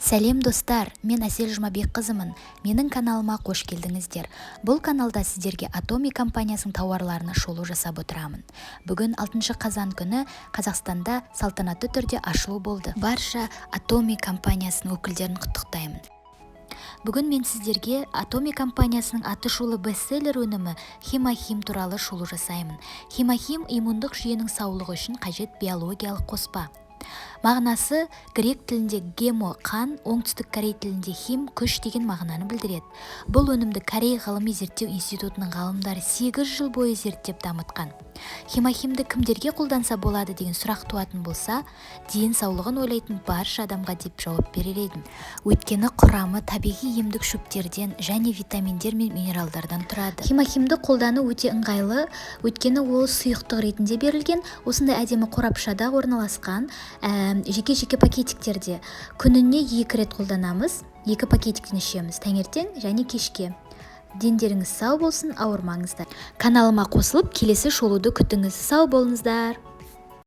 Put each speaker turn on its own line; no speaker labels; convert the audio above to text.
Сәлем достар, мен Әсел Жұмабекқызымын. Менің каналыма қош келдіңіздер. Бұл каналда сіздерге Атоми компаниясының тауарларына шолу жасап отырамын. Бүгін 6 қазан күні Қазақстанда салтанатты түрде ашылу болды. Барша Атоми компаниясының өкілдерін құттықтаймын. Бүгін мен сіздерге Атоми компаниясының атышулы бестселлер өнімі Химахим туралы шолу жасаймын. Химахим иммундық жүйенің саулығы үшін қажет биологиялық қоспа. Мағынасы грек тілінде гемо – қан, оңтүстік Корей тілінде хим – күш деген мағынаны білдіреді. Бұл өнімді Корей ғылыми зерттеу институтының ғалымдары 8 жыл бойы зерттеп дамытқан. Химахимді кімдерге қолданса болады деген сұрақ туатын болса, денсаулығын ойлайтын барша адамға деп жауап берер едім. Өйткені құрамы табиғи емдік шөптерден және витаминдер мен минералдардан тұрады. Химахимді қолдану өте ыңғайлы, өйткені ол сұйықтық ретінде берілген, осындай әдемі қорапшада орналасқан жеке-жеке пакетиктерде. Күніне 2 рет қолданамыз, 2 пакетиктен ішеміз, таңертең және кешке. Дендеріңіз сау болсын, ауырмаңыздар. Каналыма қосылып, келесі шолуды күтіңіз. Сау болыңыздар.